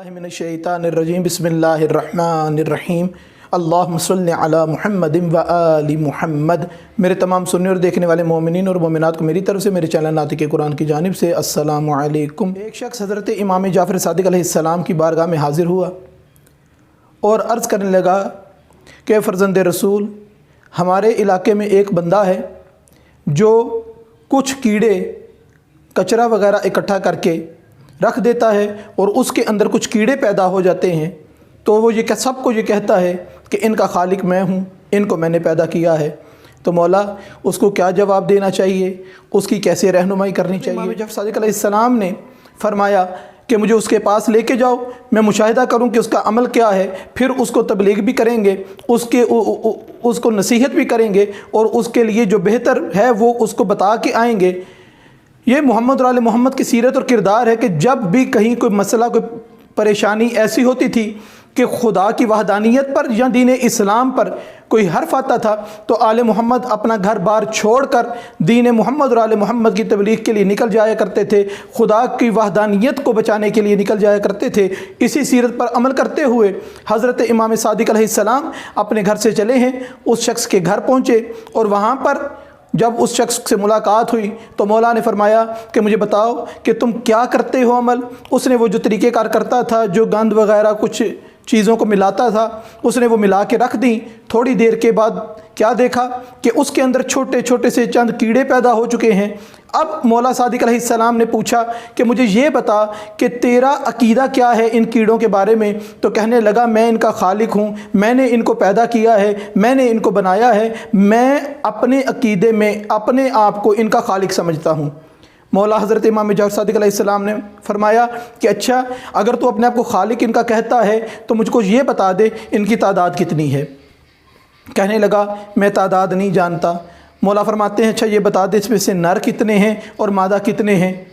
मिनश्शैतानिर्रजीम बिस्मिल्लाहिर्रहमानिर्रहीम अल्लाहुम्मा सल्लि अला मुहम्मदिन व आलि मुहम्मद। मेरे तमाम सुनने और देखने वाले मोमिनीन और मोमिनात को मेरी तरफ से मेरे चैनल नातिक़ कुरान की जानिब से अस्सलामु अलैकुम। एक शख्स हज़रत इमाम जाफ़र सादिक़ अलैहिस्सलाम की बारगाह में हाज़िर हुआ और अर्ज़ करने लगा कि फ़र्ज़ंद रसूल, हमारे इलाके में एक बंदा है जो कुछ कीड़े कचरा वगैरह इकट्ठा करके रख देता है और उसके अंदर कुछ कीड़े पैदा हो जाते हैं, तो वो ये सबको ये कहता है कि इनका खालिक मैं हूँ, इनको मैंने पैदा किया है। तो मौला उसको क्या जवाब देना चाहिए, उसकी कैसे रहनुमाई करनी चाहिए। इमाम जाफ़र सादिक़ अलैहिस्सलाम ने फरमाया कि मुझे उसके पास लेके जाओ, मैं मुशाहिदा करूं कि उसका अमल क्या है, फिर उसको तबलीग भी करेंगे, उसको नसीहत भी करेंगे और उसके लिए जो बेहतर है वो उसको बता के आएंगे। ये मोहम्मद और आले मोहम्मद की सीरत और किरदार है कि जब भी कहीं कोई मसला, कोई परेशानी ऐसी होती थी कि खुदा की वहदानियत पर या दीन इस्लाम पर कोई हर्फ आता था, तो आले मोहम्मद अपना घर बार छोड़कर दीन मोहम्मद और आले मोहम्मद की तबलीग के लिए निकल जाया करते थे, खुदा की वहदानियत को बचाने के लिए निकल जाया करते थे। इसी सीरत पर अमल करते हुए हज़रत इमाम सादिक़ अलैहिस्सलाम अपने घर से चले हैं, उस शख्स के घर पहुँचे और वहाँ पर जब उस शख्स से मुलाकात हुई तो मौला ने फरमाया कि मुझे बताओ कि तुम क्या करते हो अमल। उसने वो जो तरीक़ेकार करता था, जो गंद वगैरह कुछ चीज़ों को मिलाता था, उसने वो मिला के रख दी। थोड़ी देर के बाद क्या देखा कि उसके अंदर छोटे छोटे से चंद कीड़े पैदा हो चुके हैं। अब मौला सादिक़ अलैहिस्सलाम ने पूछा कि मुझे ये बता कि तेरा अकीदा क्या है इन कीड़ों के बारे में। तो कहने लगा, मैं इनका खालिक हूँ, मैंने इनको पैदा किया है, मैंने इनको बनाया है, मैं अपने अकीदे में अपने आप को इनका खालिक समझता हूँ। मौला हज़रत इमाम जाफ़र सादिक़ अलैहिस्सलाम ने फरमाया कि अच्छा, अगर तू अपने आप को खालिक इनका कहता है तो मुझको ये बता दे इनकी तादाद कितनी है। कहने लगा, मैं तादाद नहीं जानता। मौला फरमाते हैं, अच्छा ये बता दे इसमें से नर कितने हैं और मादा कितने हैं।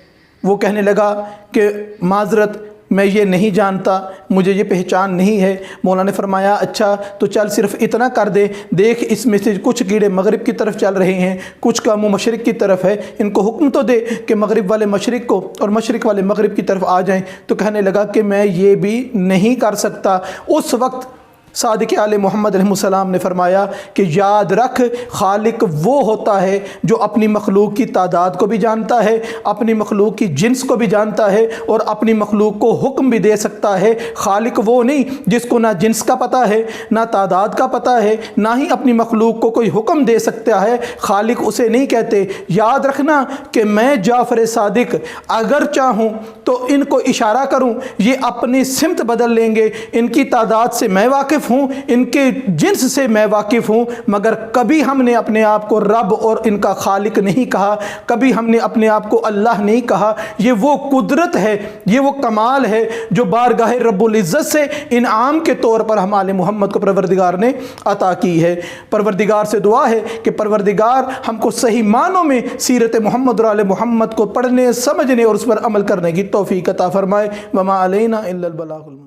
वो कहने लगा कि माज़रत, मैं ये नहीं जानता, मुझे ये पहचान नहीं है। मौला ने फरमाया, अच्छा तो चल सिर्फ़ इतना कर दे, देख इसमें से कुछ कीड़े मगरिब की तरफ चल रहे हैं, कुछ का मुँह मशरिक़ की तरफ है, इनको हुक्म तो दे कि मगरिब वाले मशरिक़ को और मशरिक़ वाले मगरिब की तरफ आ जाएं। तो कहने लगा कि मैं ये भी नहीं कर सकता। उस वक्त सादिक़ आले मोहम्मद अलैहिस्सलाम ने फरमाया कि याद रख, खालिक वो होता है जो अपनी मखलूक की तादाद को भी जानता है, अपनी मखलूक की जिन्स को भी जानता है और अपनी मखलूक को हुक्म भी दे सकता है। खालिक वो नहीं जिसको ना जिन्स का पता है, ना तादाद का पता है, ना ही अपनी मखलूक को कोई हुक्म दे सकता है। खालिक उसे नहीं कहते। याद रखना कि मैं जाफ़र सादिक़ अगर चाहूँ तो इनको इशारा करूँ, ये अपनी सिमत बदल लेंगे। इनकी तादाद से मैं वाकिफ़ हूँ, इनके जिन्स से मैं वाकिफ़ हूँ, मगर कभी हमने अपने आप को रब और इनका खालिक नहीं कहा, कभी हमने अपने आप को अल्लाह नहीं कहा। ये वो कुदरत है, ये वो कमाल है जो बारगाह रब्बुल इज़्ज़त से इनाम के तौर पर हम आले मोहम्मद को परवरदिगार ने अता की है। परवरदिगार से दुआ है कि परवरदिगार हमको सही मानों में सीरत मोहम्मद और आले मोहम्मद को पढ़ने, समझने और उस पर अमल करने की तौफीक अता फरमाए। वमा अलैना इल्लल बलागुल।